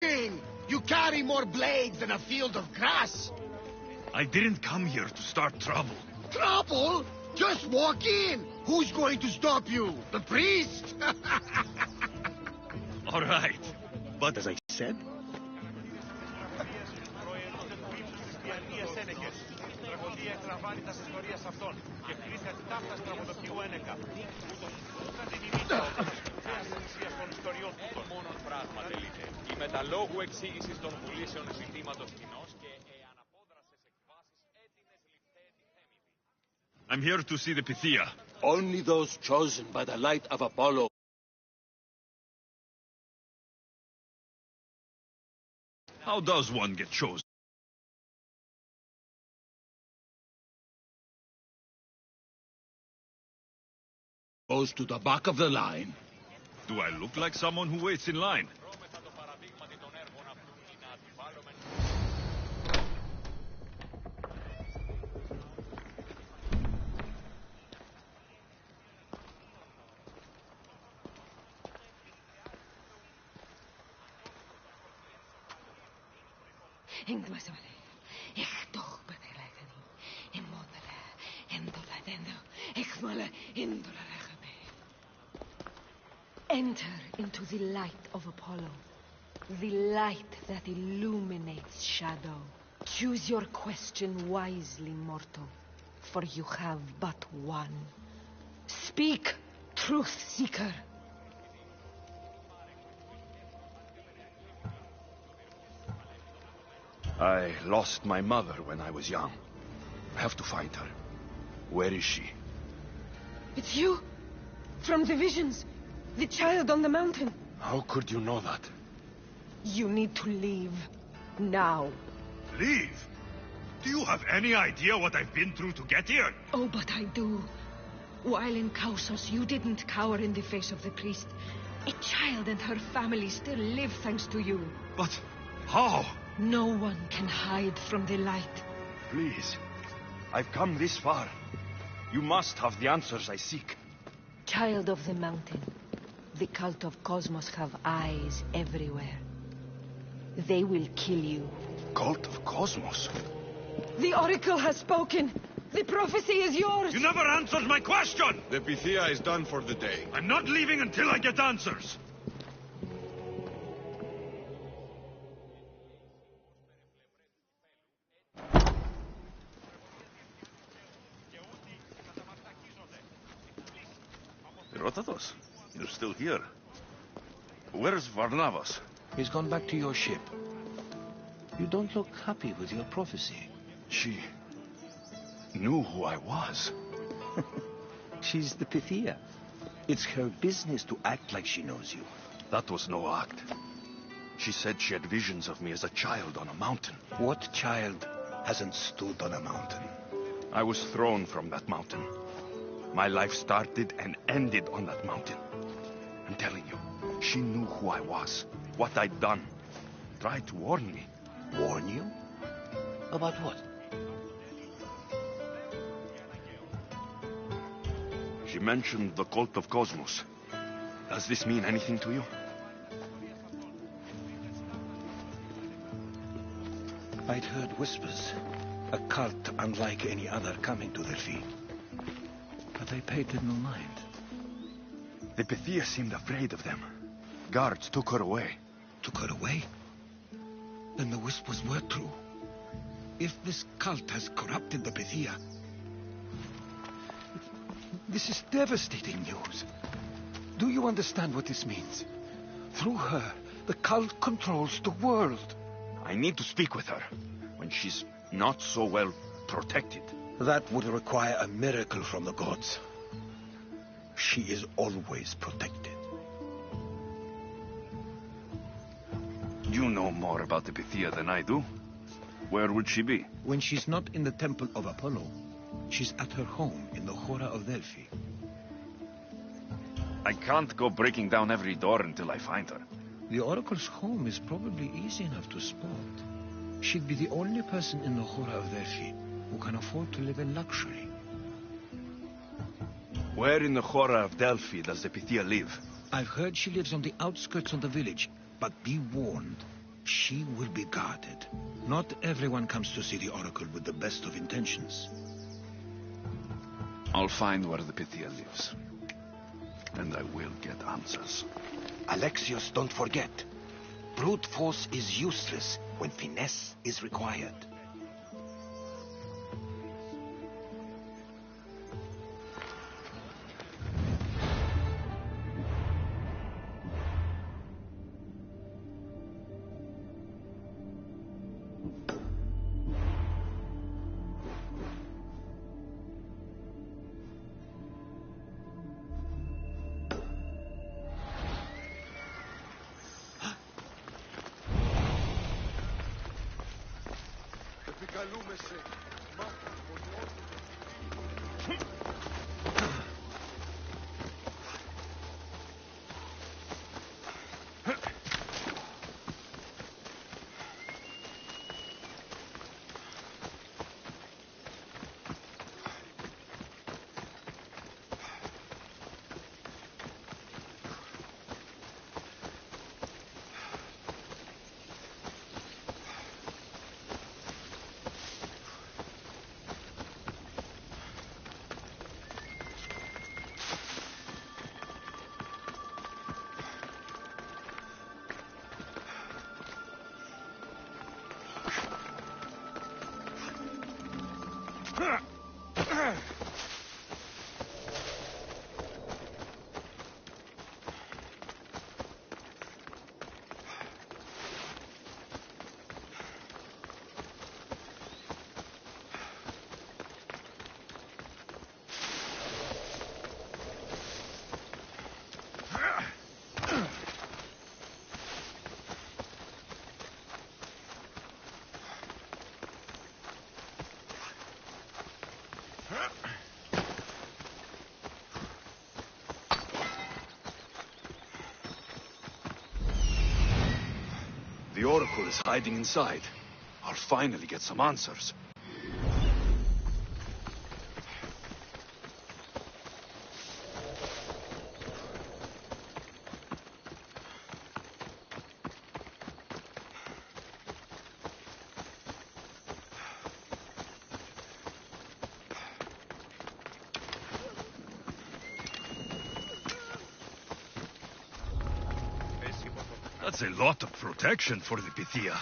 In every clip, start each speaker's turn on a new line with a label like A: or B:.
A: You carry more blades than a field of grass.
B: I didn't come here to start trouble.
A: Trouble? Just walk in. Who's going to stop you? The priest?
B: All right. But as I said, I'm here to see the Pythia.
C: Only those chosen by the light of Apollo.
B: How does one get chosen?
C: Goes to the back of the line.
B: Do I look like someone who waits in line?
D: Enter into the light of Apollo, the light that illuminates shadow. Choose your question wisely, mortal, for you have but one. Speak, truth seeker.
B: I lost my mother when I was young. I have to find her. Where is she?
D: It's you, from the visions. The child on the mountain.
B: How could you know that?
D: You need to leave. Now.
B: Leave? Do you have any idea what I've been through to get here?
D: Oh, but I do. While in Kausos, you didn't cower in the face of the priest. A child and her family still live thanks to you.
B: But how?
D: No one can hide from the light.
B: Please. I've come this far. You must have the answers I seek.
D: Child of the mountain. The cult of Cosmos have eyes everywhere. They will kill you.
B: Cult of Cosmos?
D: The Oracle has spoken. The prophecy is yours.
B: You never answered my question!
E: The Pythia is done for the day.
B: I'm not leaving until I get answers! Herodotus, you're still here. Where's Varnavas?
C: He's gone back to your ship. You don't look happy with your prophecy.
B: She knew who I was.
C: She's the Pythia. It's her business to act like she knows you.
B: That was no act. She said she had visions of me as a child on a mountain.
C: What child hasn't stood on a mountain?
B: I was thrown from that mountain. My life started and ended on that mountain. I'm telling you, she knew who I was, what I'd done. Tried to warn me.
C: Warn you? About what?
B: She mentioned the cult of Cosmos. Does this mean anything to you?
C: I'd heard whispers. A cult unlike any other coming to Delphi. But I paid them no mind.
B: The Pythia seemed afraid of them. Guards took her away.
C: Took her away? Then the whispers were true. If this cult has corrupted the Pythia... This is devastating news. Do you understand what this means? Through her, the cult controls the world.
B: I need to speak with her, when she's not so well protected.
C: That would require a miracle from the gods. She is always protected.
B: You know more about the Pythia than I do. Where would she be?
C: When she's not in the temple of Apollo, she's at her home in the Hora of Delphi.
B: I can't go breaking down every door until I find her.
C: The Oracle's home is probably easy enough to spot. She'd be the only person in the Hora of Delphi who can afford to live in luxury.
B: Where in the Hora of Delphi does the Pythia live?
C: I've heard she lives on the outskirts of the village, but be warned. She will be guarded. Not everyone comes to see the Oracle with the best of intentions.
B: I'll find where the Pythia lives. And I will get answers.
C: Alexios, don't forget. Brute force is useless when finesse is required.
B: The Oracle is hiding inside. I'll finally get some answers. That's a lot of protection for the Pythia.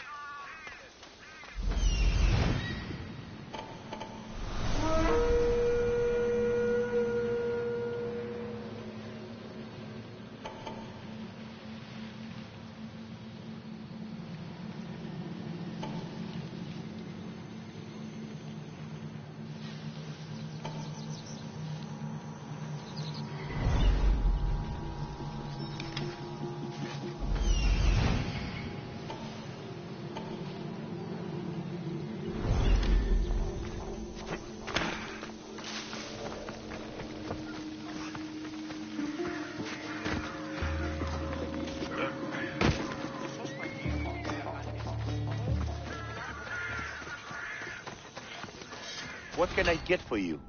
F: What can I get for you?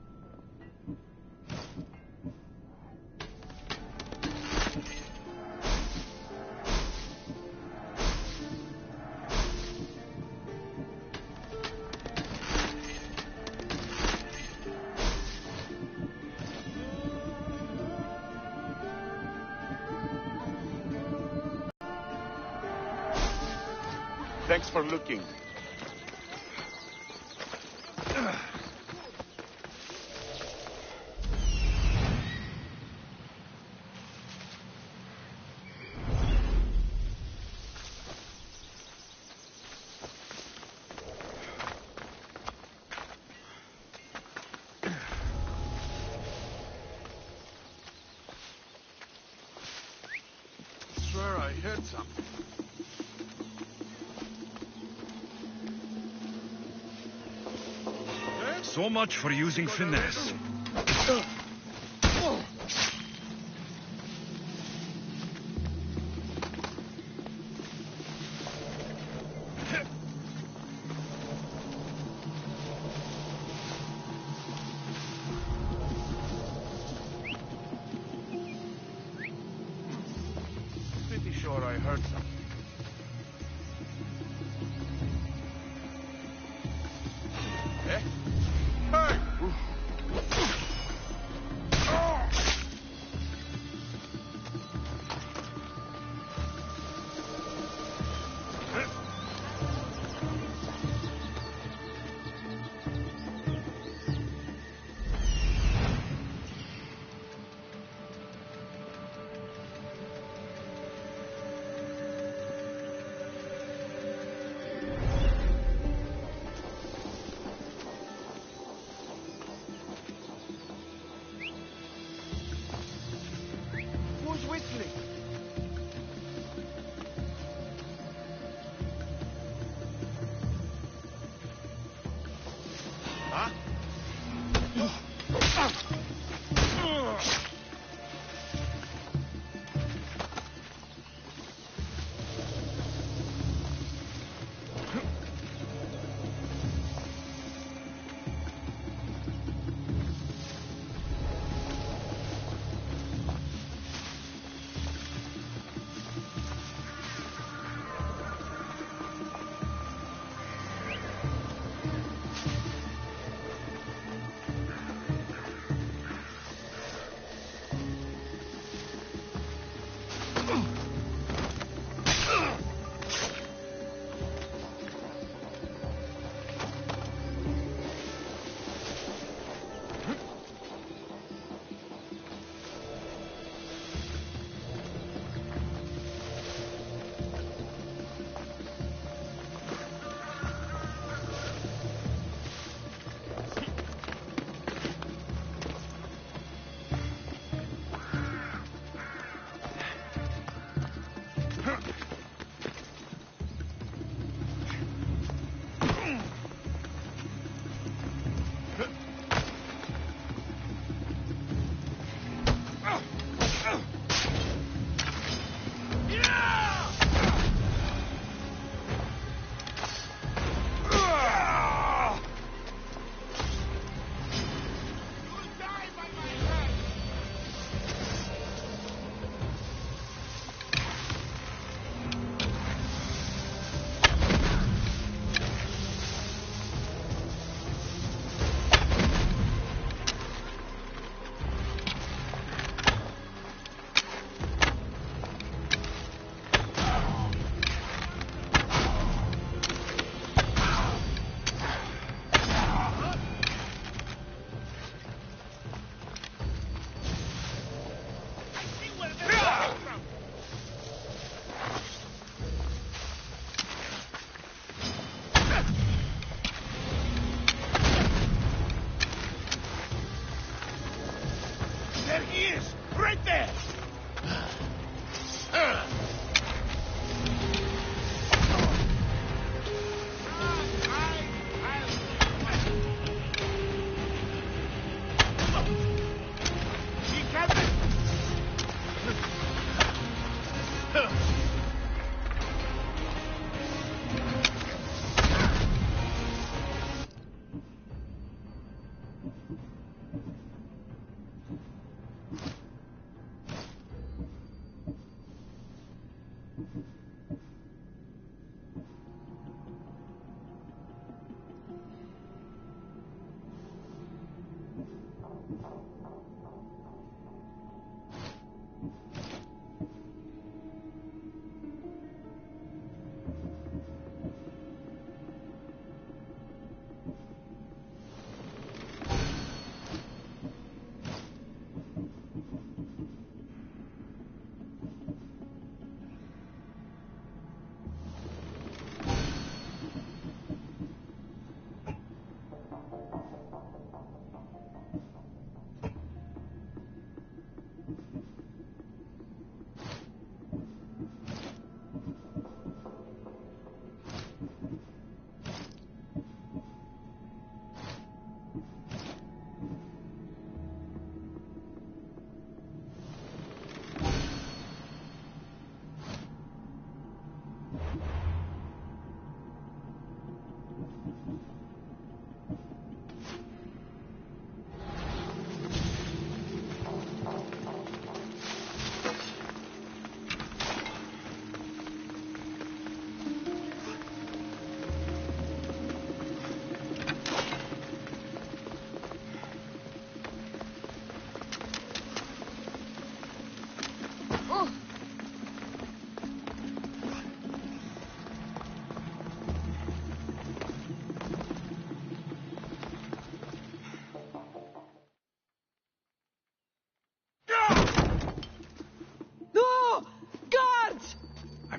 F: Thanks for looking.
E: Swear I heard something.
B: So much for using finesse.
E: Pretty sure I heard something.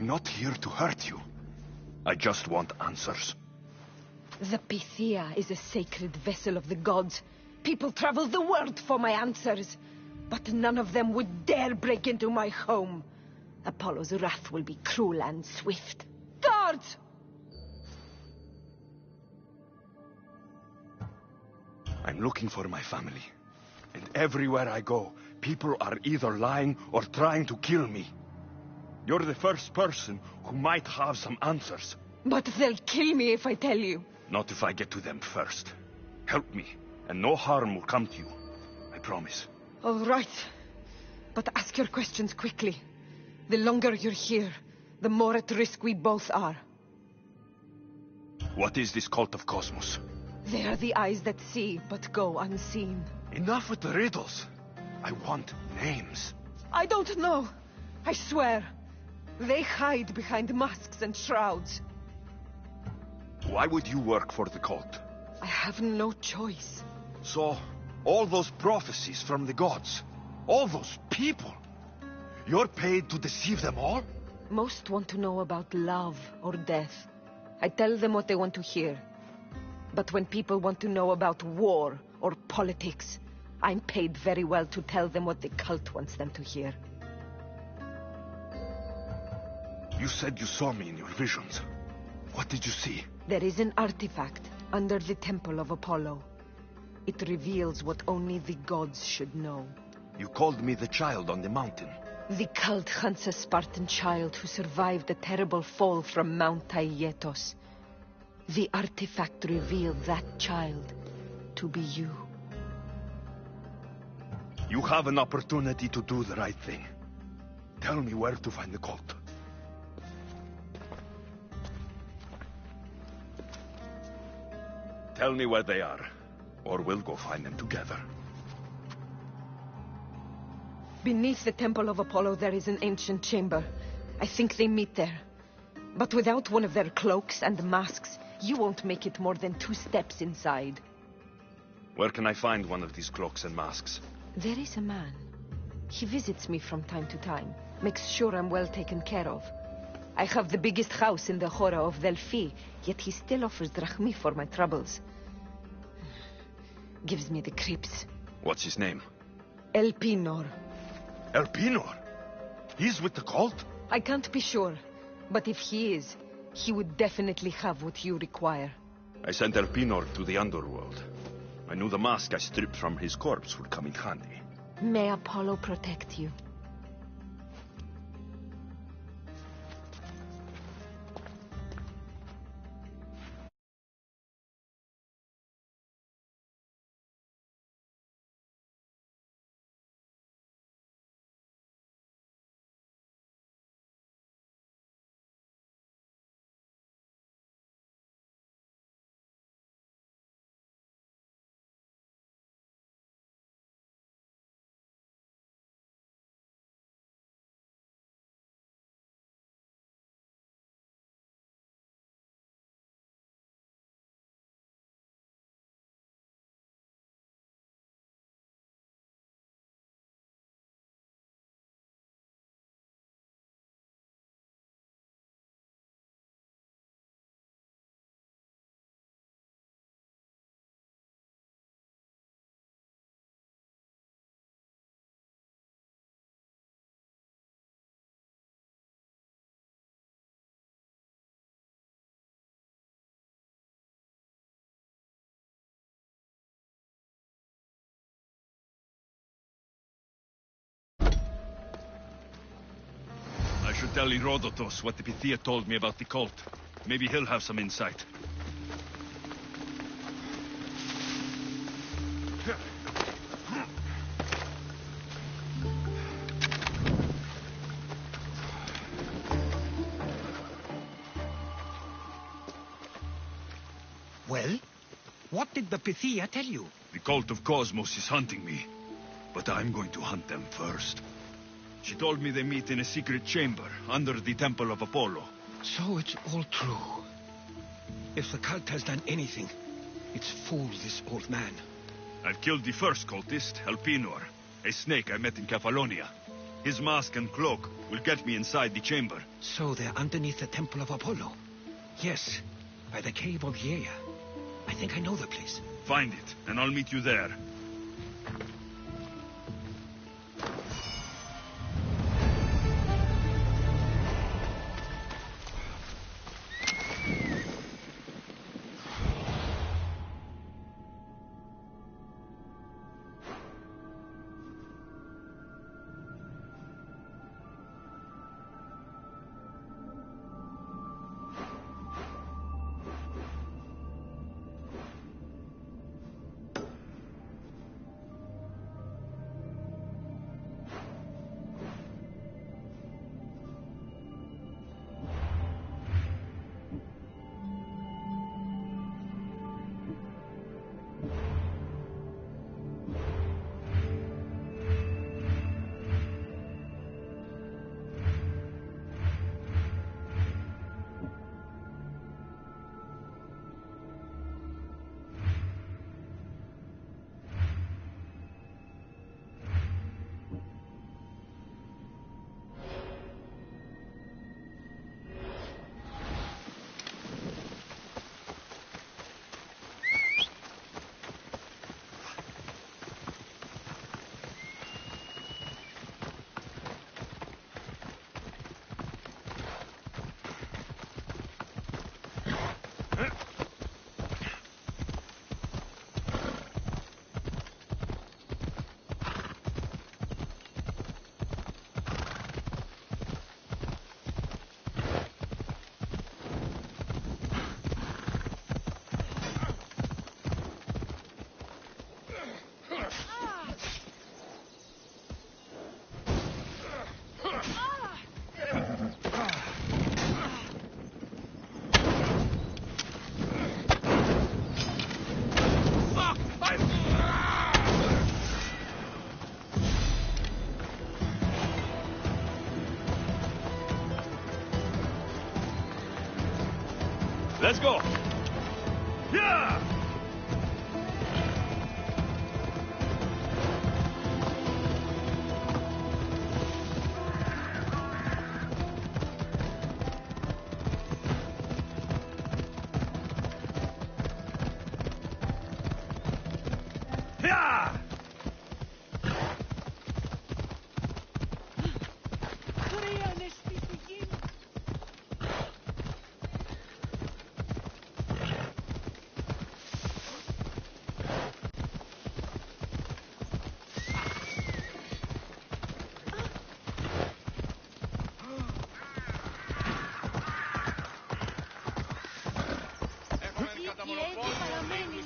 B: not here to hurt you. I just want answers.
D: The Pythia is a sacred vessel of the gods. People travel the world for my answers. But none of them would dare break into my home. Apollo's wrath will be cruel and swift. Guards!
B: I'm looking for my family. And everywhere I go, people are either lying or trying to kill me. You're the first person who might have some answers.
D: But they'll kill me if I tell you.
B: Not if I get to them first. Help me, and no harm will come to you. I promise.
D: All right. But ask your questions quickly. The longer you're here, the more at risk we both are.
B: What is this cult of Cosmos?
D: They are the eyes that see, but go unseen.
B: Enough with the riddles. I want names.
D: I don't know. I swear. They hide behind masks and shrouds.
B: Why would you work for the cult?
D: I have no choice.
B: So, all those prophecies from the gods, all those people, you're paid to deceive them all?
D: Most want to know about love or death. I tell them what they want to hear. But when people want to know about war or politics, I'm paid very well to tell them what the cult wants them to hear.
B: You said you saw me in your visions. What did you see?
D: There is an artifact under the temple of Apollo. It reveals what only the gods should know.
B: You called me the child on the mountain.
D: The cult hunts a Spartan child who survived a terrible fall from Mount Aietos. The artifact revealed that child to be you.
B: You have an opportunity to do the right thing. Tell me where to find the cult. Tell me where they are, or we'll go find them together.
D: Beneath the temple of Apollo there is an ancient chamber. I think they meet there. But without one of their cloaks and masks, you won't make it more than 2 steps inside.
B: Where can I find one of these cloaks and masks?
D: There is a man. He visits me from time to time, makes sure I'm well taken care of. I have the biggest house in the Hora of Delphi, yet he still offers drachmi for my troubles. Gives me the creeps.
B: What's his name?
D: Elpinor.
B: Elpinor? He's with the cult?
D: I can't be sure, but if he is, he would definitely have what you require.
B: I sent Elpinor to the underworld. I knew the mask I stripped from his corpse would come in handy.
D: May Apollo protect you.
B: I should tell Herodotus what the Pythia told me about the cult. Maybe he'll have some insight.
C: Well, what did the Pythia tell you?
B: The cult of Cosmos is hunting me, but I'm going to hunt them first. She told me they meet in a secret chamber under the temple of Apollo.
C: So it's all true. If the cult has done anything, it's fooled this old man.
B: I've killed the first cultist, Elpinor, a snake I met in Cephalonia. His mask and cloak will get me inside the chamber.
C: So they're underneath the Temple of Apollo. Yes, by the cave of Yea. I think I know the place.
B: Find it, and I'll meet you there. Let's go! Yeah! Yeah!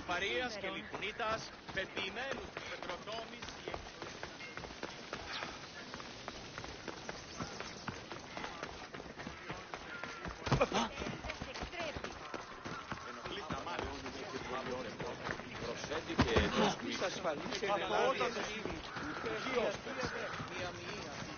F: Παρίας και Λιθουνίτας, πεποιημένους πετροτόμης και ενοχλείς να μάθεις. Προσθέτει και τους ασφαλείς ενεργάδειες. Ποιος πέρασε μία μοιή αυτή.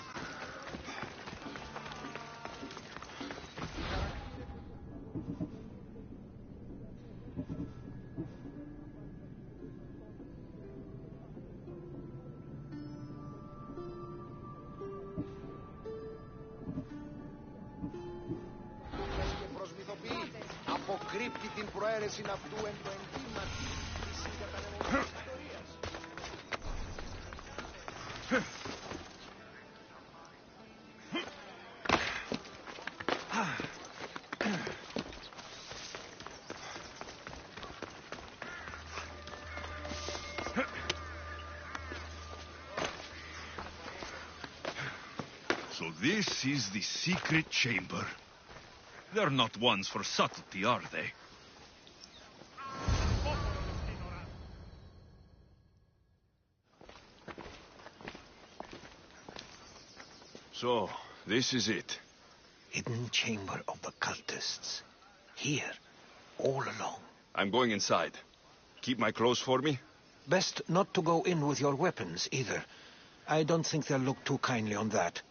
A: Αποκρύπτει την προαίρεση αυτού εν το εντύματι της συγκατανεμωμένης ιστορίας.
B: So this is the secret chamber. They're not ones for subtlety, are they? So, this is it.
C: Hidden chamber of the cultists. Here, all along.
B: I'm going inside. Keep my clothes for me?
C: Best not to go in with your weapons, either. I don't think they'll look too kindly on that.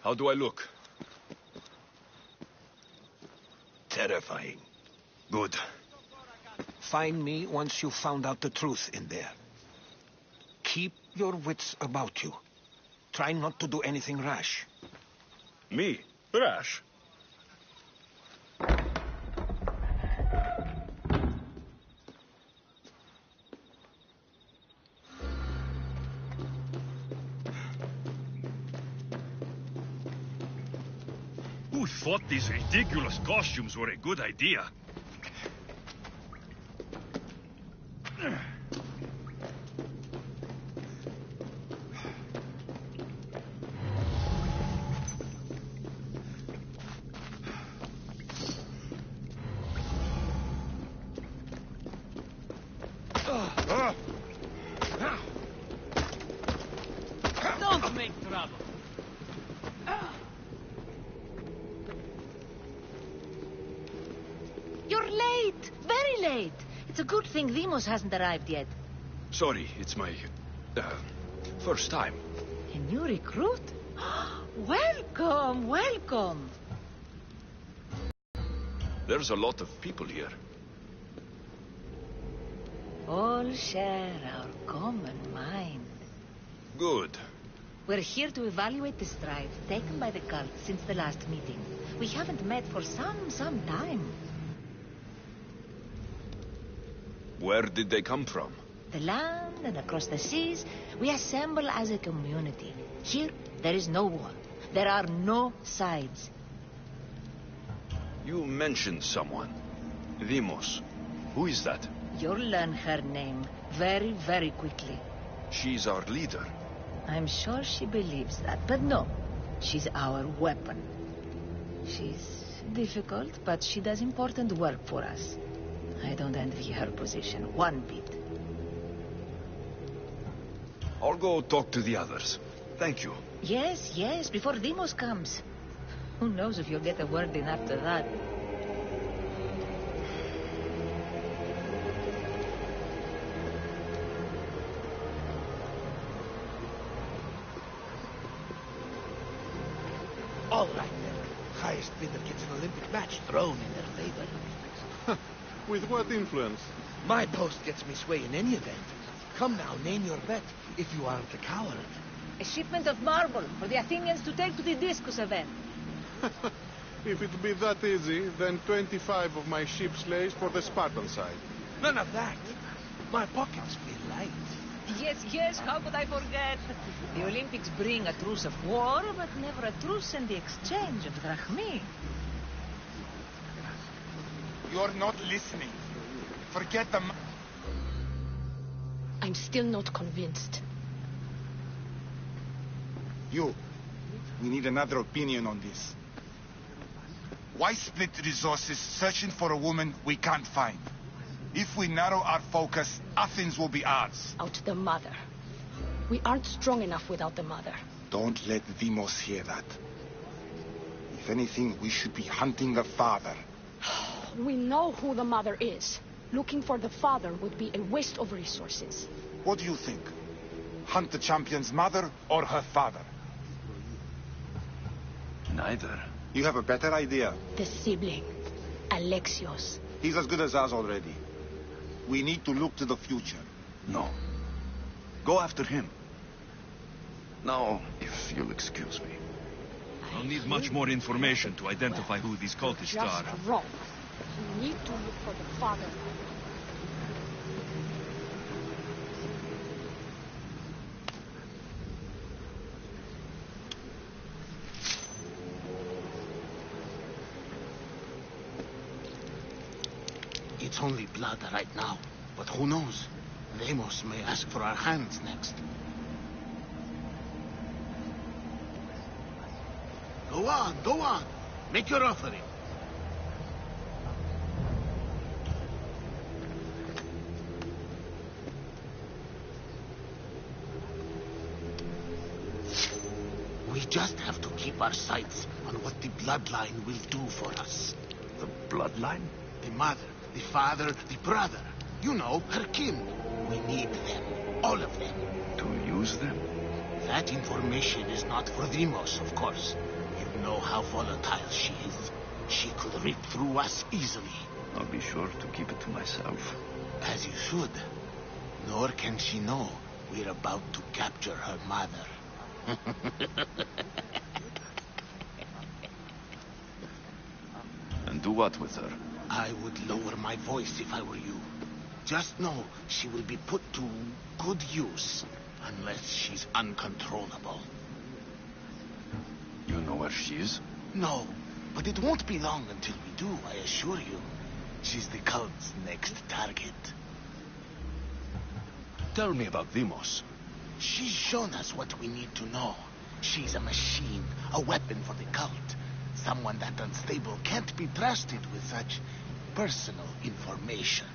B: How do I look?
C: Terrifying.
B: Good.
C: Find me once you've found out the truth in there. Keep your wits about you. Try not to do anything rash.
B: Me? Rash? Who thought these ridiculous costumes were a good idea?
G: Don't make trouble.
D: You're late! Very late! It's a good thing Demos hasn't arrived yet.
B: Sorry, it's my... first time.
D: A new recruit? Welcome, welcome!
B: There's a lot of people here.
D: All share our common mind.
B: Good.
D: We're here to evaluate the strife taken by the cult since the last meeting. We haven't met for some time.
B: Where did they come from?
D: The land and across the seas, we assemble as a community. Here, there is no war. There are no sides.
B: You mentioned someone. Demos. Who is that?
D: You'll learn her name very, very quickly.
B: She's our leader.
D: I'm sure she believes that, but no. She's our weapon. She's difficult, but she does important work for us. I don't envy her position one bit.
B: I'll go talk to the others. Thank you.
D: Yes, before Demos comes. Who knows if you'll get a word in after that.
A: All right, then. Highest bidder gets an Olympic match thrown in their favor.
E: With what influence?
A: My post gets me sway in any event. Come now, name your bet, if you aren't a coward.
D: A shipment of marble for the Athenians to take to the discus event.
E: If it be that easy, then 25 of my ship's lays for the Spartan side.
A: None of that. My pockets feel light.
D: Yes, how could I forget? The Olympics bring a truce of war, but never a truce in the exchange of drachmi.
H: You're not listening. Forget them.
I: I'm still not convinced.
H: You. We need another opinion on this. Why split resources searching for a woman we can't find? If we narrow our focus, Athens will be ours.
I: Out the mother. We aren't strong enough without the mother.
H: Don't let Demos hear that. If anything, we should be hunting the father.
I: We know who the mother is. Looking for the father would be a waste of resources.
H: What do you think? Hunt the champion's mother or her father?
B: Neither.
H: You have a better idea.
I: The sibling, Alexios.
H: He's as good as us already. We need to look to the future.
B: No. Go after him. Now, if you'll excuse me. I'll need much more information to identify who these cultists
I: Just
B: are.
I: wrong. You need to look for the father.
A: It's only blood right now, but who knows? Demos may ask for our hands next. Go on. Make your offering. We just have to keep our sights on what the bloodline will do for us.
B: The bloodline?
A: The mother, the father, the brother. You know, her kin. We need them. All of them.
B: To use them?
A: That information is not for Demos, of course. You know how volatile she is. She could rip through us easily.
B: I'll be sure to keep it to myself.
A: As you should. Nor can she know We're about to capture her mother.
B: And do what with her?
A: I would lower my voice if I were you. Just know she will be put to good use, unless she's uncontrollable.
B: You know where she is?
A: No, but it won't be long until we do, I assure you. She's the cult's next target.
B: Tell me about Demos.
A: She's shown us what we need to know. She's a machine, a weapon for the cult. Someone that unstable can't be trusted with such personal information.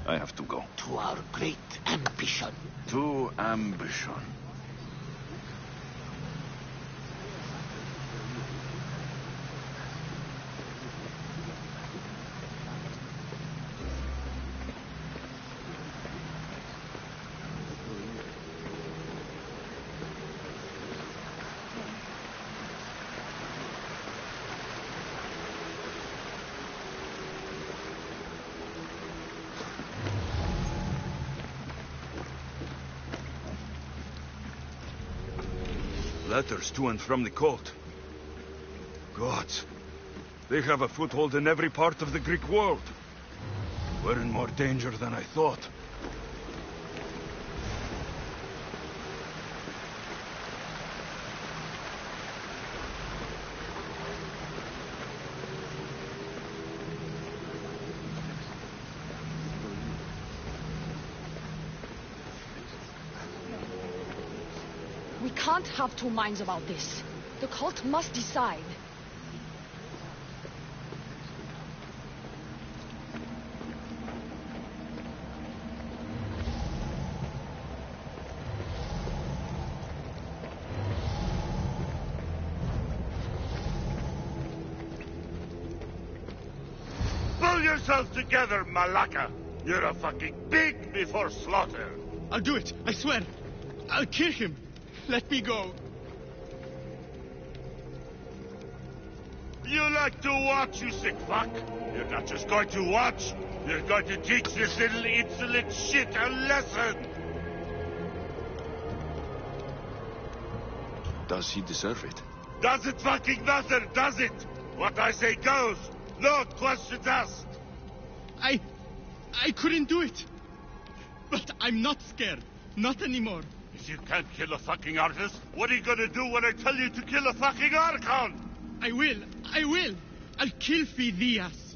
B: I have to go.
A: To our great ambition.
B: To ambition. Letters to and from the cult. Gods, they have a foothold in every part of the Greek world. We're in more danger than I thought.
I: We can't have two minds about this. The cult must decide.
B: Pull yourself together, Malaka! You're a fucking pig before slaughter!
G: I'll do it, I swear. I'll kill him. Let me go.
B: You like to watch, you sick fuck? You're not just going to watch. You're going to teach this little insolent shit a lesson. Does he deserve it? Does it fucking matter, does it? What I say goes. No questions asked.
G: I couldn't do it. But I'm not scared. Not anymore.
B: If you can't kill a fucking artist, what are you gonna do when I tell you to kill a fucking Archon?
G: I will. I'll kill Phidias.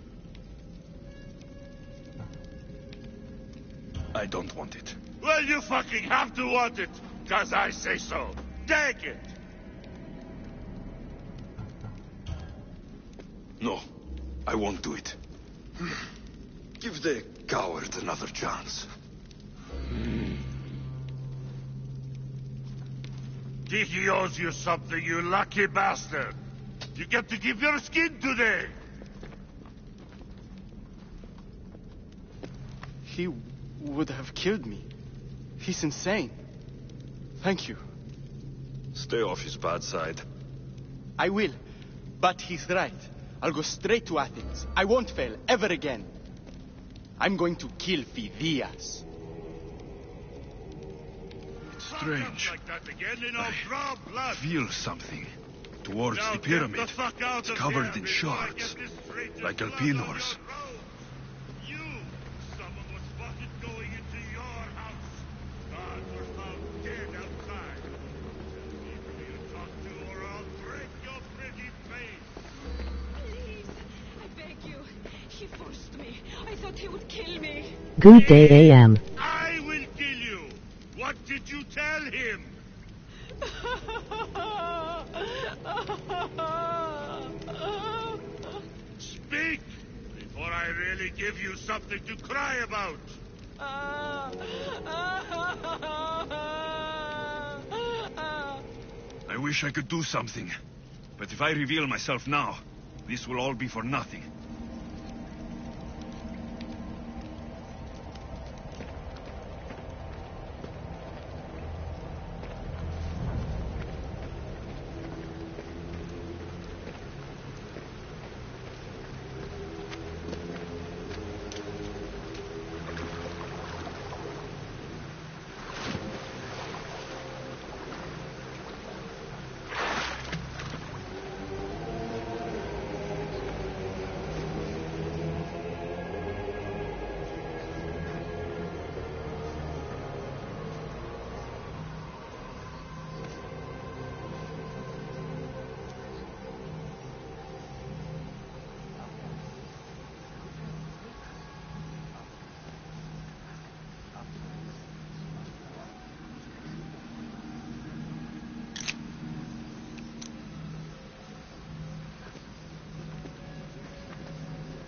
B: I don't want it. Well, you fucking have to want it, 'cause I say so. Take it! No, I won't do it. Give the coward another chance. He owes you something, you lucky bastard. You get to give your skin today.
G: He would have killed me. He's insane. Thank you.
B: Stay off his bad side.
G: I will. But he's right. I'll go straight to Athens. I won't fail ever again. I'm going to kill Phidias.
B: Strange. I feel something towards the pyramid. It's covered in shards, like Alpinor's.
J: You! Someone was spotted going into your house. Guards were found dead outside. People you talk to or I'll break your pretty face.
D: Please, I beg you. He forced me. I thought he would kill me.
K: Good day AM.
J: I will kill you. What did you tell him? Speak, before I really give you something to cry about.
B: I wish I could do something. But if I reveal myself now, this will all be for nothing.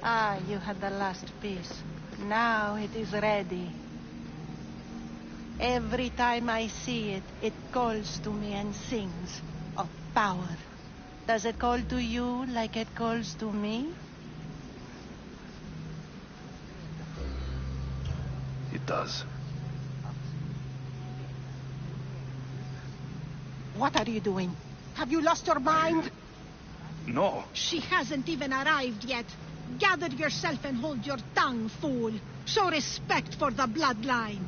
K: Ah, you had the last piece. Now it is ready. Every time I see it, it calls to me and sings of power. Does it call to you like it calls to me?
C: It does.
I: What are you doing? Have you lost your mind?
B: No.
I: She hasn't even arrived yet. Gather yourself and hold your tongue, fool. Show respect for the bloodline.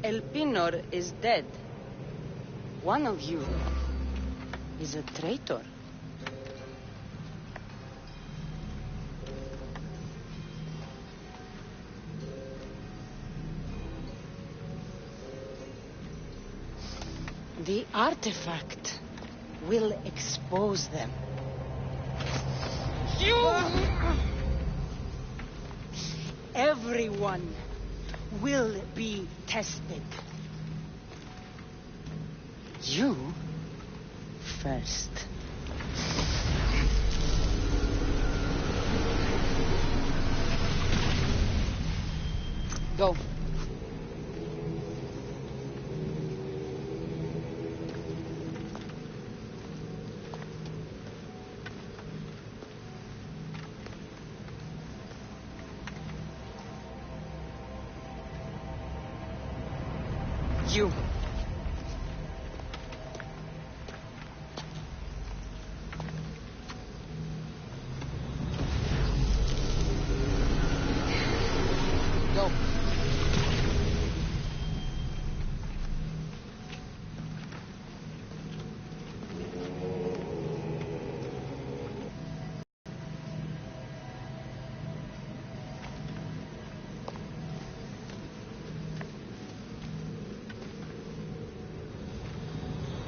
D: El Pinor is dead. One of you is a traitor. The artifact will expose them. Everyone will be tested. You first. Go. You. Go.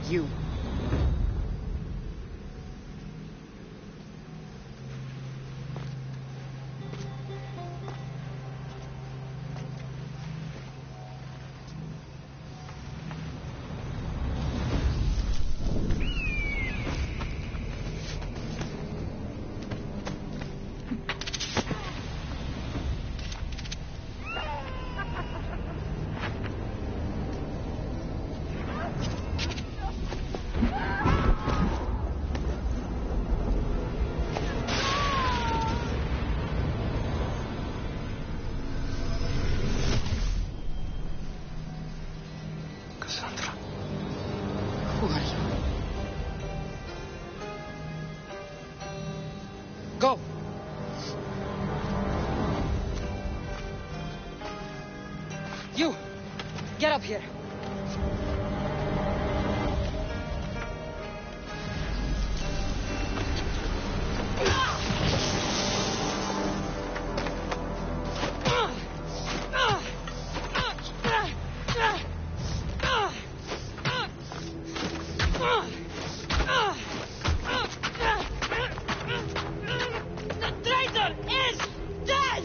D: You.
C: Cassandra.
D: Who are you? Go. You. Get up here. The traitor is dead!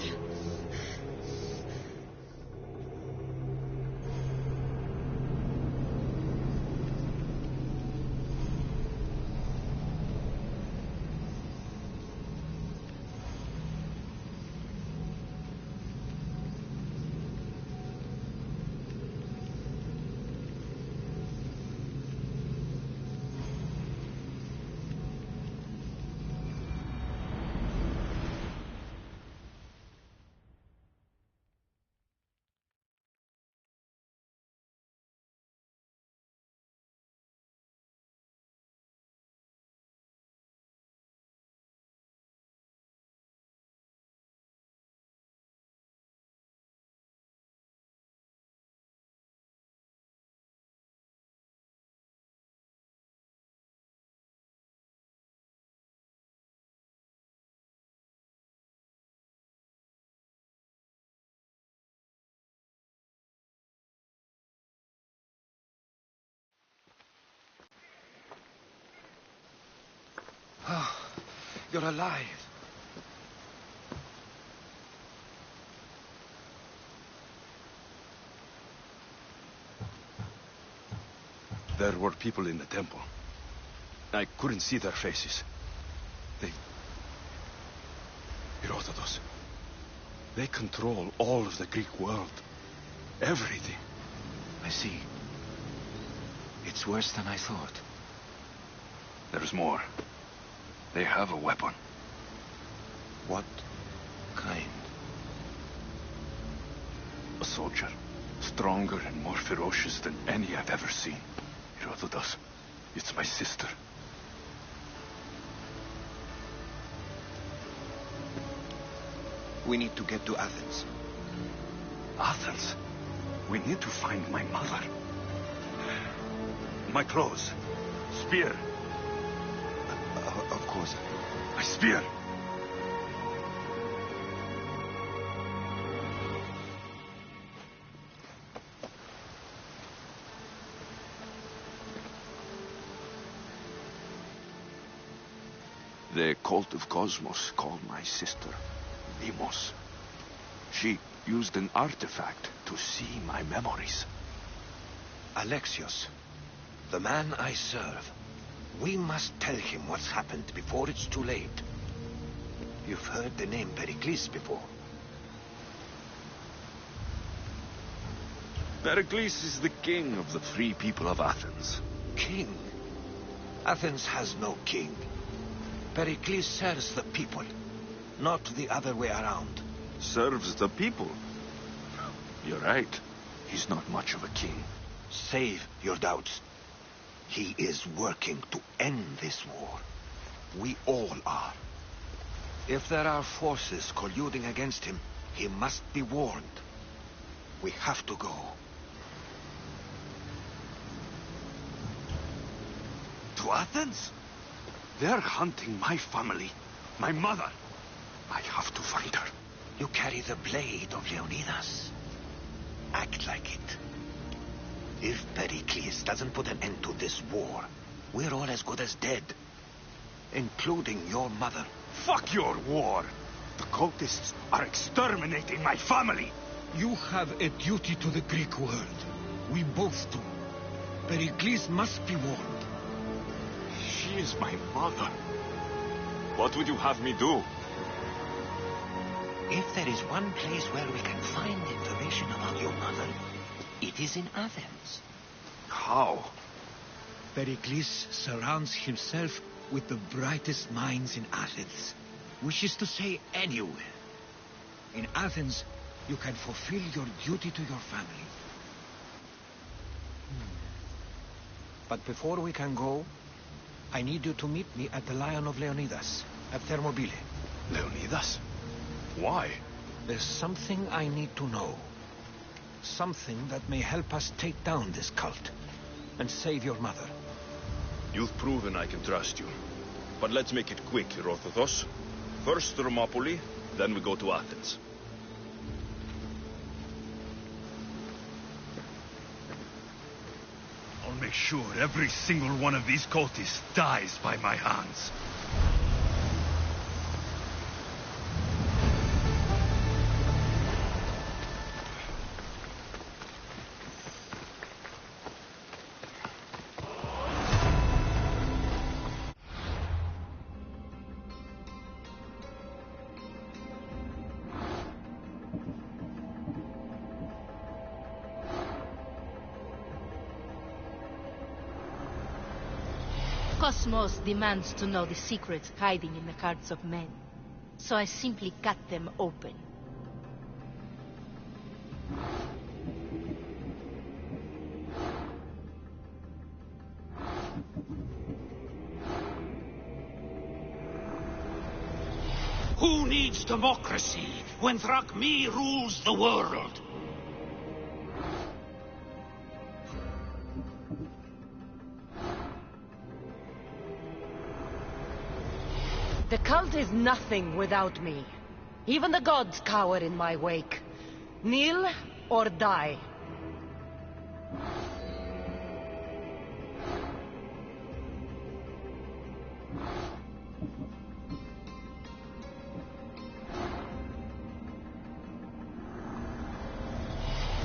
C: You're alive.
B: There were people in the temple. I couldn't see their faces. Herodotus. They control all of the Greek world. Everything.
C: I see. It's worse than I thought.
B: There's more. They have a weapon.
C: What kind?
B: A soldier. Stronger and more ferocious than any I've ever seen. Herodotus. It's my sister.
C: We need to get to Athens.
B: Athens? We need to find my mother. My clothes. Spear.
C: Of course.
B: My spear. The cult of Cosmos called my sister Demos. She used an artifact to see my memories.
C: Alexios, the man I serve. We must tell him what's happened before it's too late. You've heard the name Pericles before.
B: Pericles is the king of the free people of Athens.
C: King? Athens has no king. Pericles serves the people, not the other way around.
B: Serves the people? You're right. He's not much of a king.
C: Save your doubts. He is working to end this war. We all are. If there are forces colluding against him, he must be warned. We have to go.
B: To Athens? They're hunting my family, my mother. I have to find her.
C: You carry the blade of Leonidas. Act like it. If Pericles doesn't put an end to this war, we're all as good as dead. Including your mother.
B: Fuck your war! The cultists are exterminating my family!
C: You have a duty to the Greek world. We both do. Pericles must be warned.
B: She is my mother. What would you have me do?
C: If there is one place where we can find information about your mother, it is in Athens.
B: How?
C: Pericles surrounds himself with the brightest minds in Athens. Which is to say, anywhere. In Athens, you can fulfill your duty to your family. But before we can go, I need you to meet me at the Lion of Leonidas, at Thermopylae.
B: Leonidas? Why?
C: There's something I need to know. Something that may help us take down this cult and save your mother.
B: You've proven I can trust you. But let's make it quick, Herodotus. First Thermopylae, then we go to Athens. I'll make sure every single one of these cultists dies by my hands.
L: Cosmos demands to know the secrets hiding in the hearts of men. So I simply cut them open.
M: Who needs democracy when Thrakmi rules the world?
D: The cult is nothing without me. Even the gods cower in my wake. Kneel or die.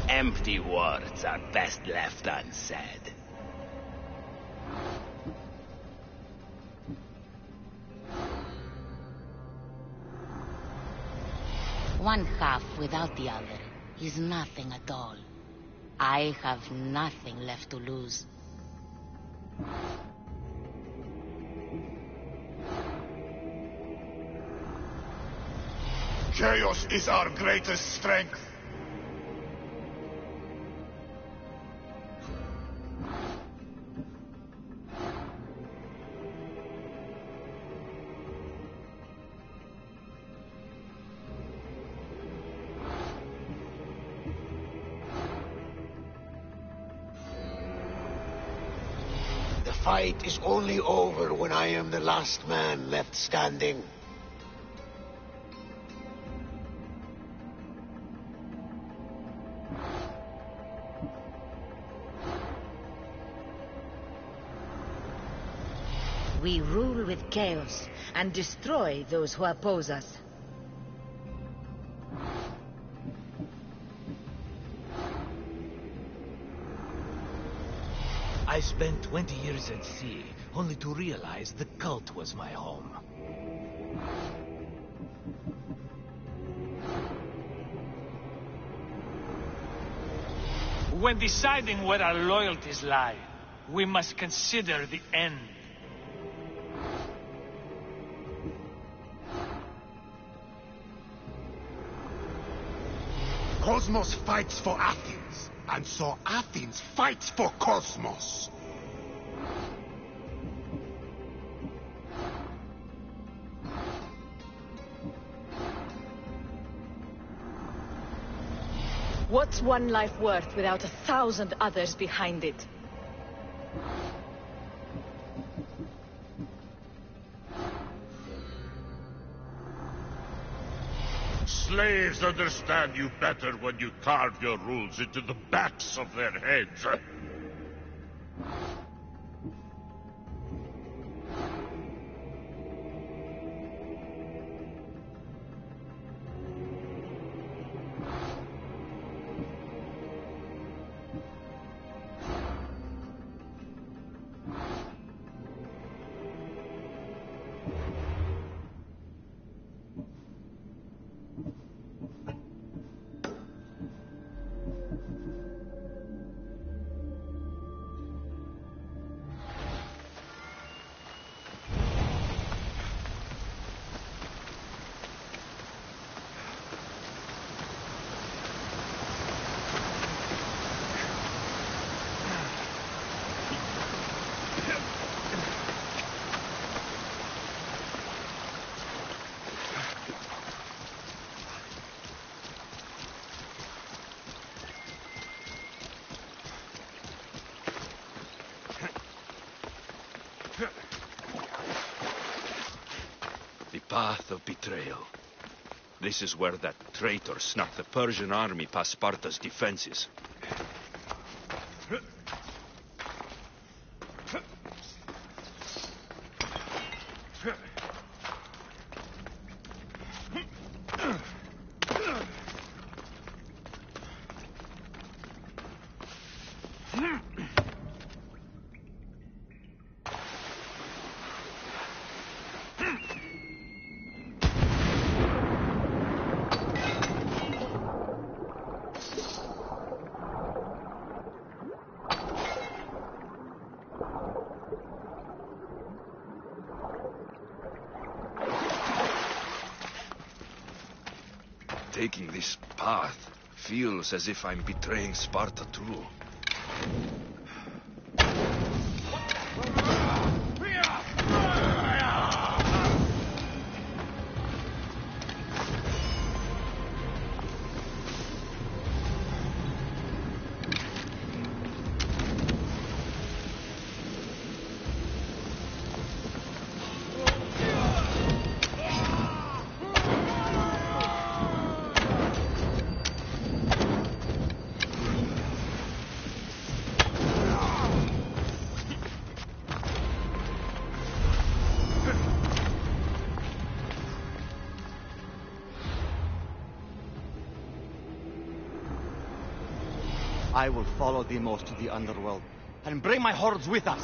N: Empty words are best left unsaid.
L: One half without the other is nothing at all. I have nothing left to lose.
H: Chaos is our greatest strength.
C: The fight is only over when I am the last man left standing.
D: We rule with chaos and destroy those who oppose us.
O: I spent 20 years at sea, only to realize the cult was my home.
M: When deciding where our loyalties lie, we must consider the end.
H: Cosmos fights for Athens, and so Athens fights for Cosmos.
D: What's one life worth without 1,000 others behind it?
J: Slaves understand you better when you carve your rules into the backs of their heads.
B: The path of betrayal. This is where that traitor snuck the Persian army past Sparta's defenses. Taking this path feels as if I'm betraying Sparta too.
G: I will follow Demos to the underworld and bring my hordes with us.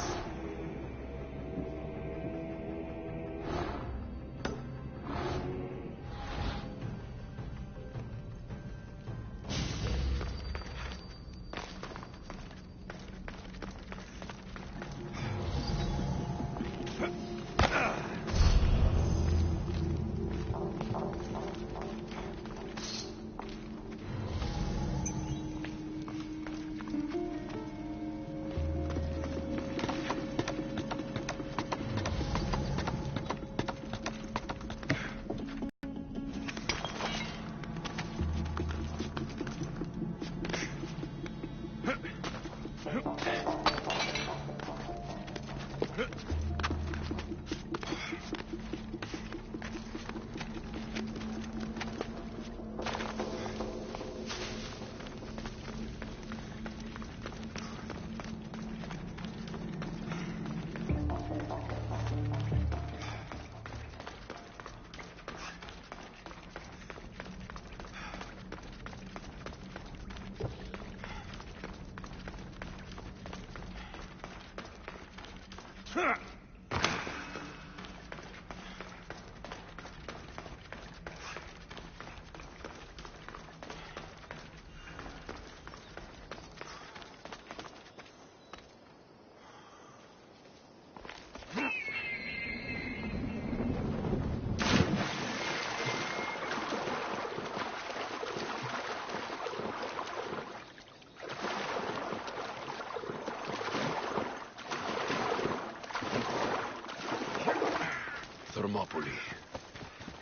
B: Thermopylae.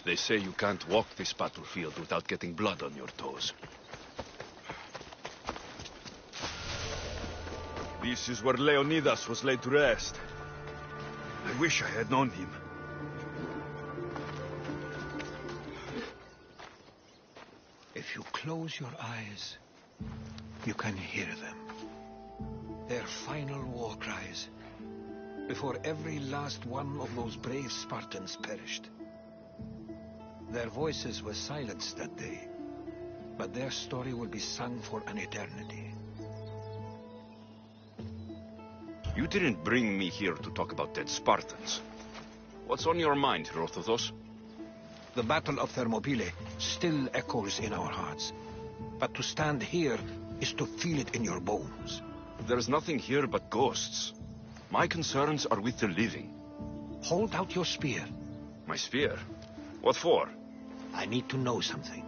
B: They say you can't walk this battlefield without getting blood on your toes. This is where Leonidas was laid to rest. I wish I had known him.
C: If you close your eyes, you can hear them. Their final war cries, before every last one of those brave Spartans perished. Their voices were silenced that day, but their story will be sung for an eternity.
B: You didn't bring me here to talk about dead Spartans. What's on your mind, Herodotus?
C: The Battle of Thermopylae still echoes in our hearts, but to stand here is to feel it in your bones.
B: There's nothing here but ghosts. My concerns are with the living.
C: Hold out your spear.
B: My spear? What for?
C: I need to know something.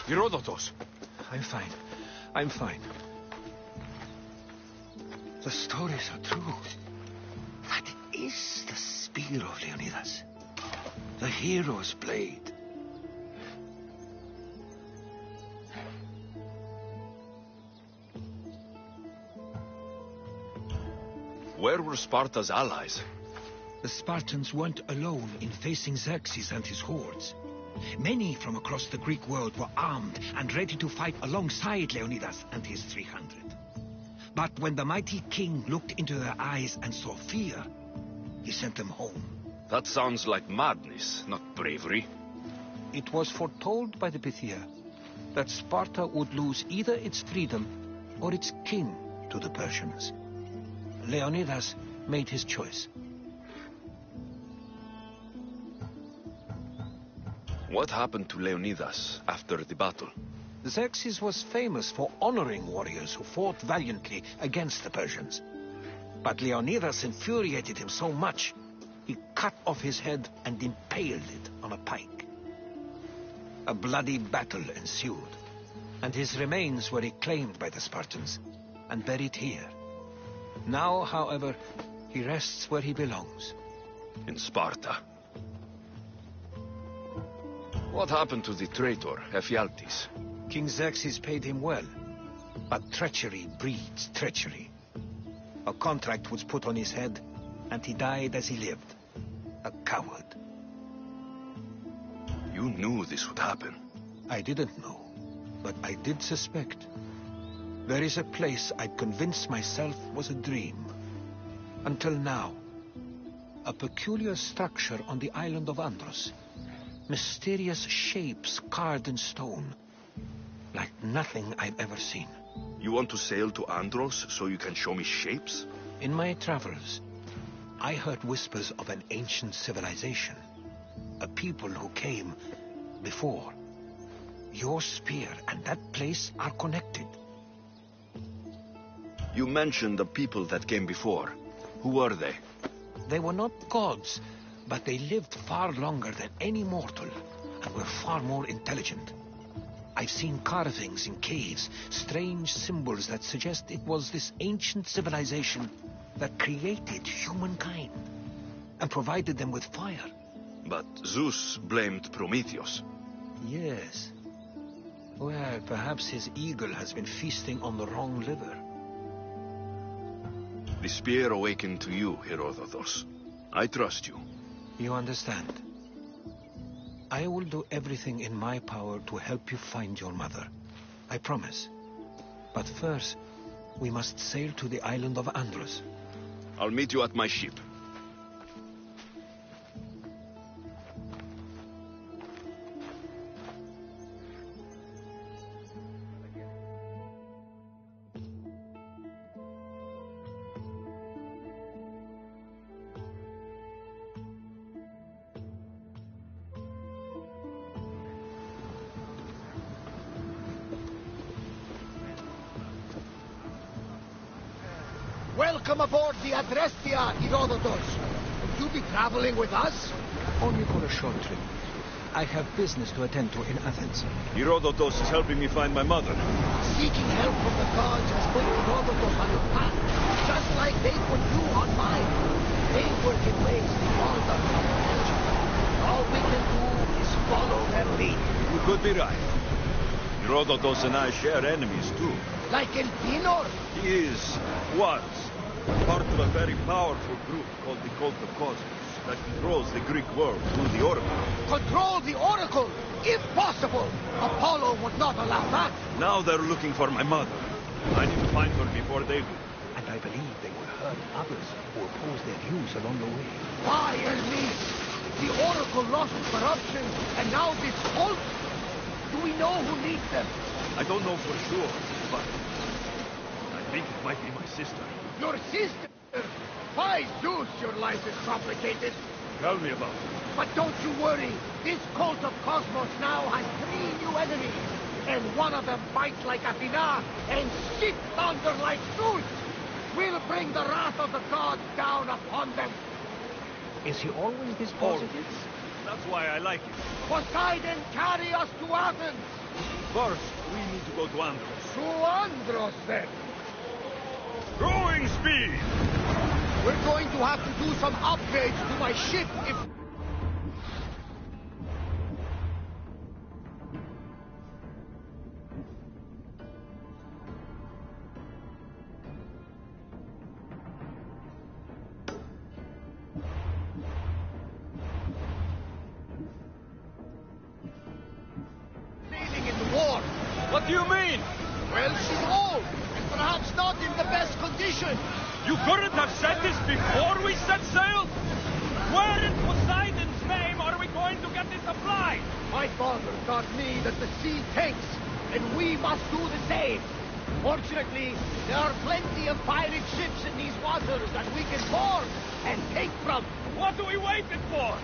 B: Herodotus!
C: I'm fine. I'm fine. The stories are true. That is the spear of Leonidas. The hero's blade.
B: Where were Sparta's allies?
C: The Spartans weren't alone in facing Xerxes and his hordes. Many from across the Greek world were armed and ready to fight alongside Leonidas and his 300. But when the mighty king looked into their eyes and saw fear, he sent them home.
B: That sounds like madness, not bravery.
C: It was foretold by the Pythia that Sparta would lose either its freedom or its king to the Persians. Leonidas made his choice.
B: What happened to Leonidas after the battle?
C: Xerxes was famous for honoring warriors who fought valiantly against the Persians. But Leonidas infuriated him so much, he cut off his head and impaled it on a pike. A bloody battle ensued, and his remains were reclaimed by the Spartans and buried here. Now, however, he rests where he belongs.
B: In Sparta. What happened to the traitor, Ephialtes?
C: King Xerxes paid him well, but treachery breeds treachery. A contract was put on his head, and he died as he lived. A coward.
B: You knew this would happen.
C: I didn't know, but I did suspect. There is a place I'd convinced myself was a dream. Until now. A peculiar structure on the island of Andros. Mysterious shapes carved in stone. Like nothing I've ever seen.
B: You want to sail to Andros so you can show me shapes?
C: In my travels, I heard whispers of an ancient civilization. A people who came before. Your spear and that place are connected.
B: You mentioned the people that came before. Who were they?
C: They were not gods, but they lived far longer than any mortal, and were far more intelligent. I've seen carvings in caves, strange symbols that suggest it was this ancient civilization that created humankind, and provided them with fire.
B: But Zeus blamed Prometheus.
C: Yes. Well, perhaps his eagle has been feasting on the wrong liver.
B: The spear awakened to you, Herodotus. I trust you.
C: You understand. I will do everything in my power to help you find your mother. I promise. But first, we must sail to the island of Andros.
B: I'll meet you at my ship.
A: Welcome aboard the Adrestia, Herodotus. Will you be traveling with us?
C: Only for a short trip. I have business to attend to in Athens.
B: Herodotus is helping me find my mother.
A: Seeking help from the gods has put Herodotus on your path, just like they put you on mine. They work in ways beyond our comprehension. All we can do is follow their lead.
B: You could be right. Herodotus and I share enemies, too.
A: Like Elpinor?
B: He was, part of a very powerful group called the Cult of Cosmos that controls the Greek world through the Oracle.
A: Control the Oracle? Impossible! Apollo would not allow that.
B: Now they're looking for my mother. I need to find her before they do.
C: And I believe they will hurt others who oppose their views along the way.
A: Why, me? The Oracle lost corruption, and now this cult? Do we know who leads them?
B: I don't know for sure, but I think it might be my sister.
A: Your sister? By Zeus, your life is complicated.
B: Tell me about it.
A: But don't you worry. This cult of Cosmos now has 3 new enemies. And one of them fights like Athena and spits thunder like Zeus. We'll bring the wrath of the gods down upon them.
C: Is he always this positive?
B: That's why I like it.
A: Poseidon, carry us to Athens!
B: First, we need to go to Andros.
A: To Andros, then!
B: Rowing speed!
A: We're going to have to do some upgrades to my ship if... Sailing in the war.
B: What do you mean?
A: Well, she's old, and perhaps not in the best condition.
B: You couldn't have said this before we set sail?
P: Where in Poseidon's name are we going to get the supplies?
A: My father taught me that the sea tanks, and we must do the same. Fortunately, there are plenty of pirate ships in these waters that we can board and take from.
P: What are we waiting for?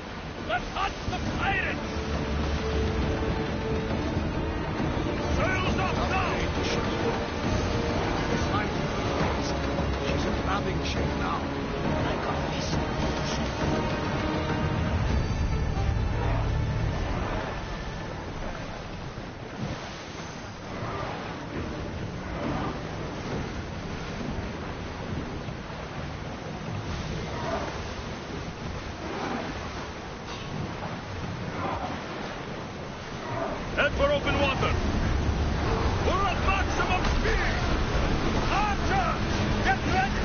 P: Let's hunt the pirates! Sails up now!
A: This might be fast. She's in grabbing shape now. I got this.
B: Head for open water. We're at maximum speed. Archer, get ready.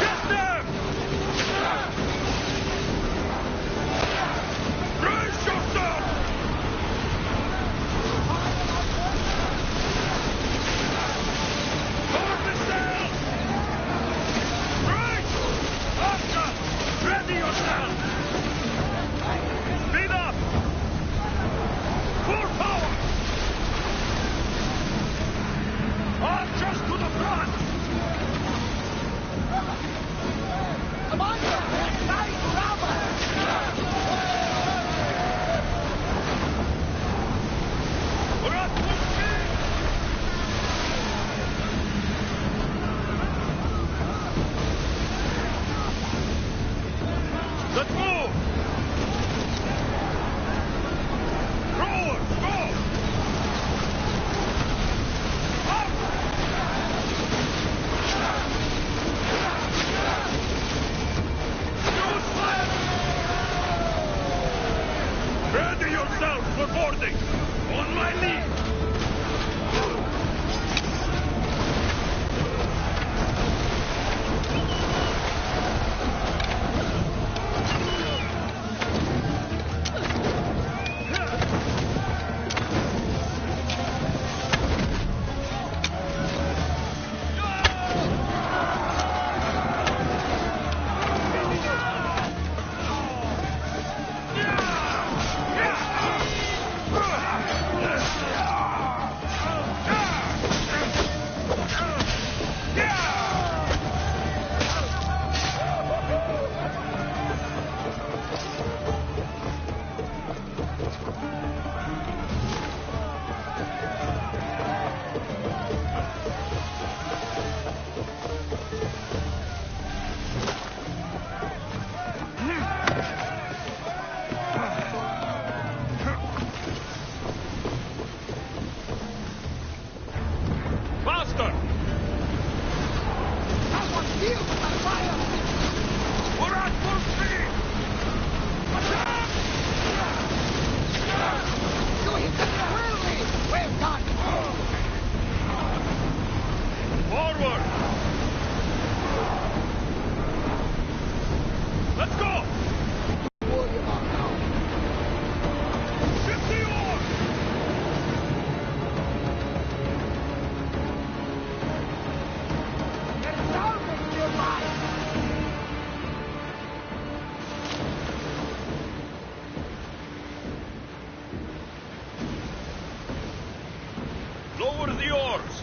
B: Get them! Brace yourself! Ready yourself! Speed up! Full power! Archers to the front!
A: Come on, nice rubber!
B: We're at full speed! Let's move! Rowers, go! Up! Use fire! Ready yourselves for boarding! On my knee! Faster!
A: Someone deal with that fire!
B: We're at full speed!
A: You hit the railway! Well done!
B: Forward! Let's go!
A: Worry about now.
B: Shift the oar!
A: There's salvage nearby!
B: Lower the oars!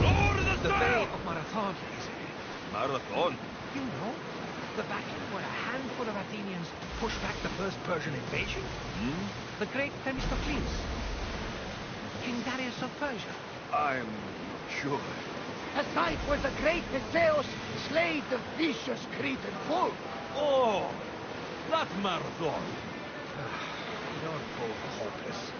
B: Lower the
O: The Bay
B: sail!
O: of Marathon, is it?
B: Marathon?
A: You know, the battle where a handful of Athenians pushed back the first Persian invasion? The great Themistocles, King Darius of Persia.
B: I'm not sure.
A: A site where the great Alexios slayed the vicious Cretan bull.
O: Oh, that Marathon.
A: You're both hopeless.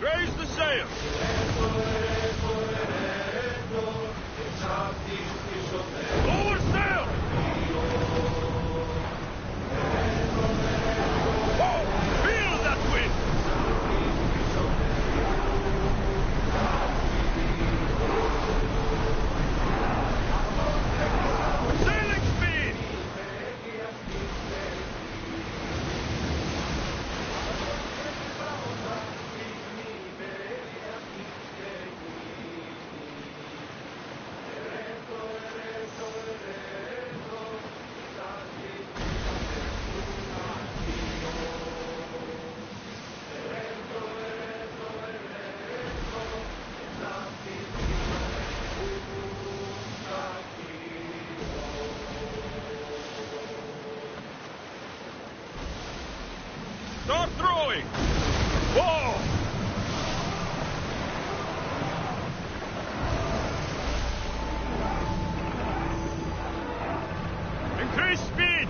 B: Raise the sails! Lower sail! Whoa! Feel that wind! Sailing speed! Start throwing! Whoa! Increase speed!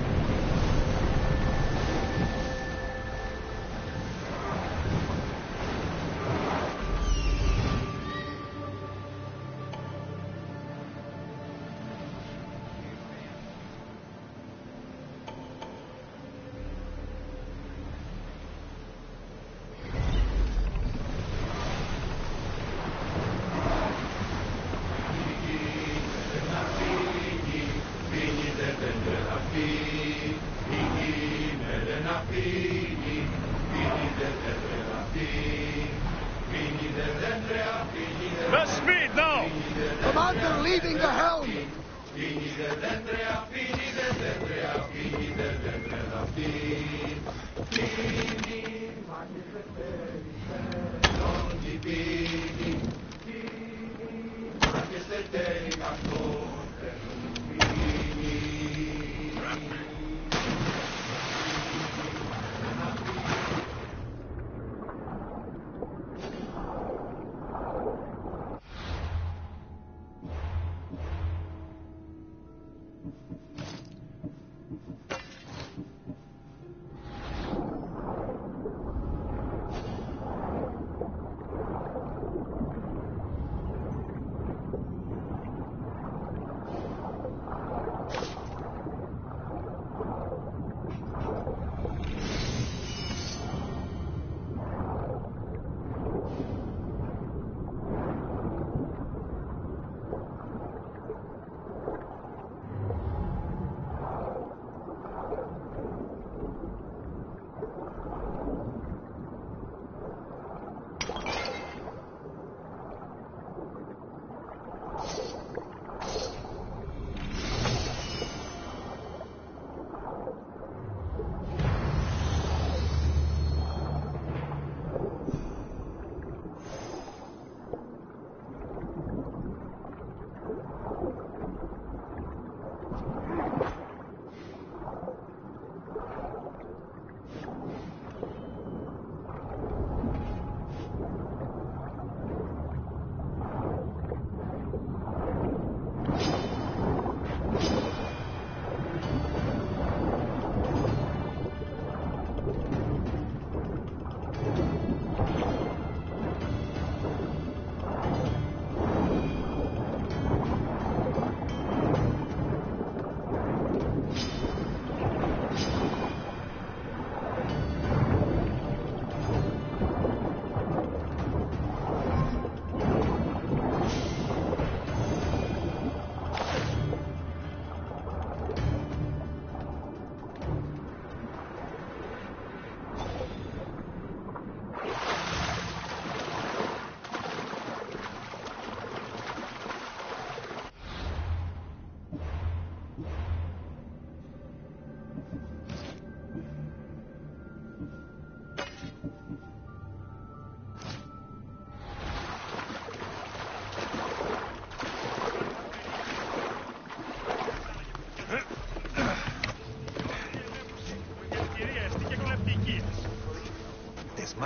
B: Less speed now!
A: Commander leaving the helm!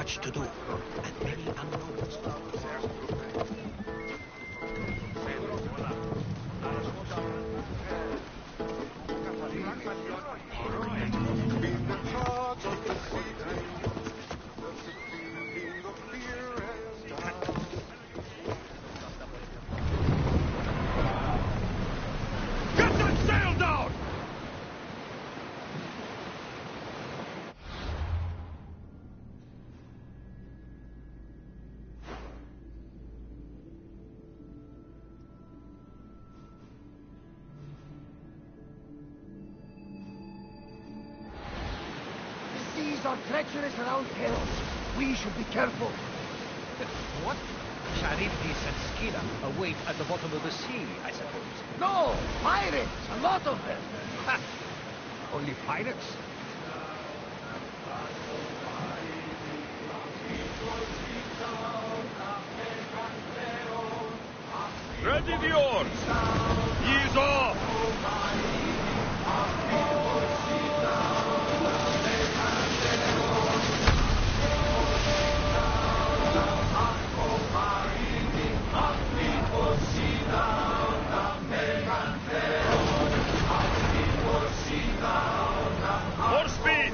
C: much to do, and many unknowns.
B: Get that sail down!
A: The seas are treacherous around Talos. We should be careful.
O: What? Charybdis and Scylla await at the bottom of the sea, I suppose.
A: No! Pirates! A lot of them!
O: Ha! Only pirates?
B: Ready the oars! Ease off! More speed!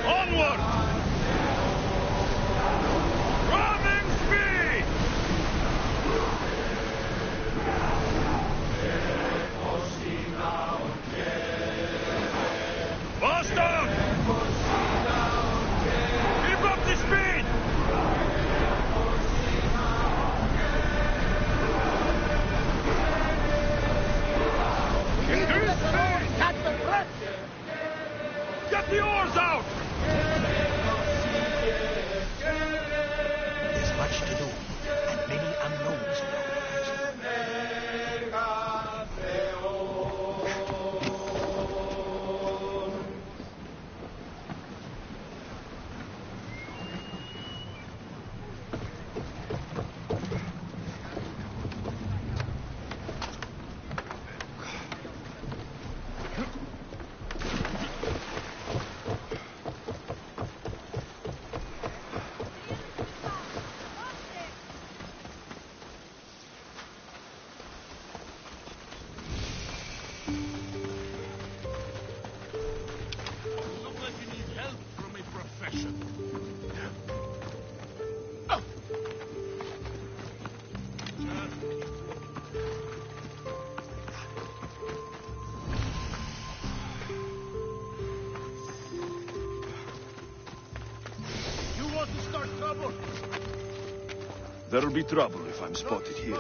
B: Onward! Running speed! Faster! Keep up the speed! Increase speed!
A: Catch the breath!
B: Get the oars out!
C: There's much to do, and many unknowns.
J: Look like you need help from a profession.
E: You want to start trouble?
B: There'll be trouble if I'm spotted here.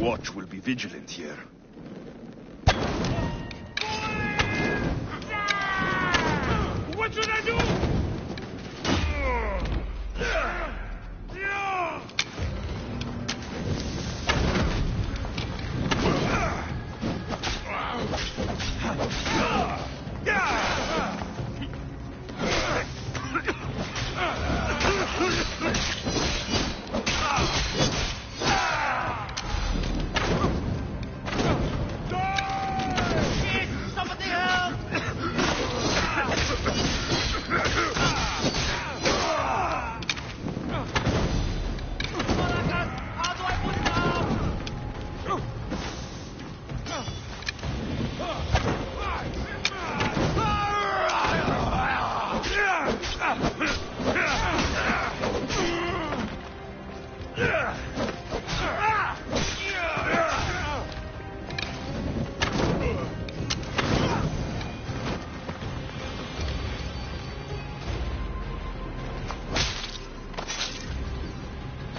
B: Watch will be vigilant here.
J: What should I do?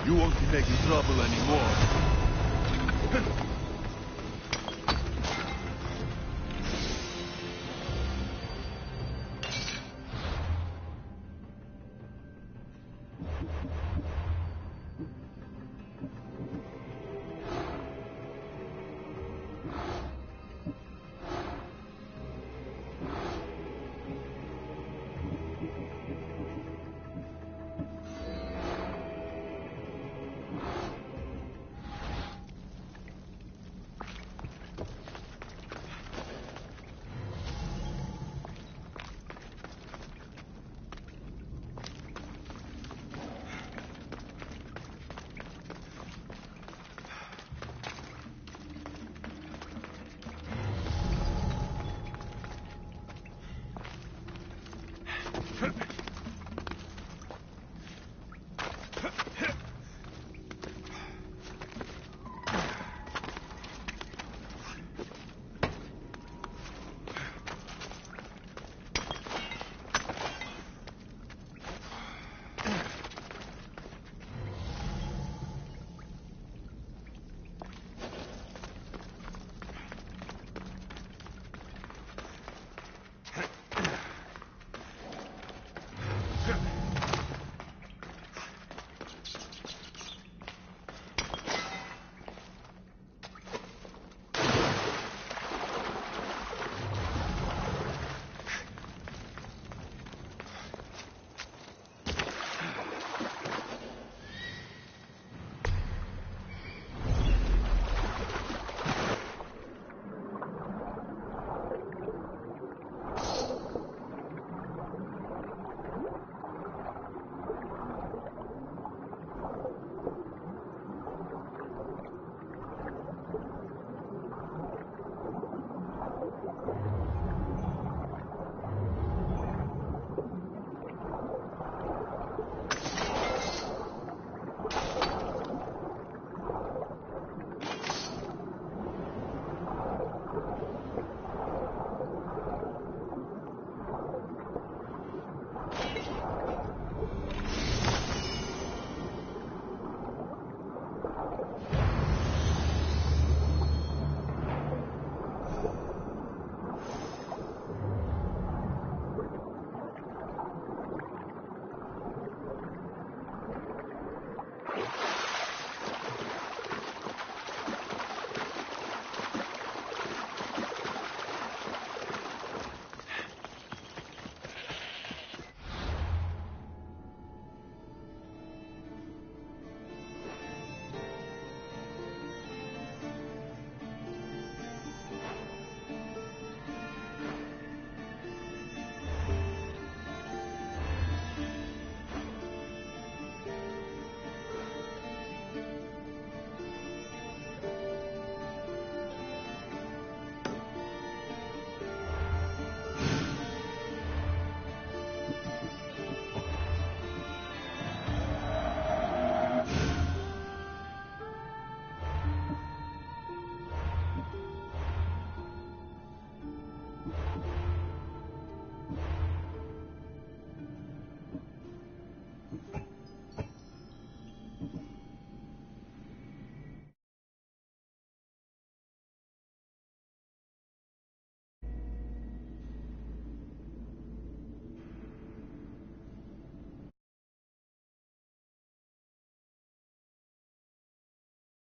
B: You won't be making trouble anymore.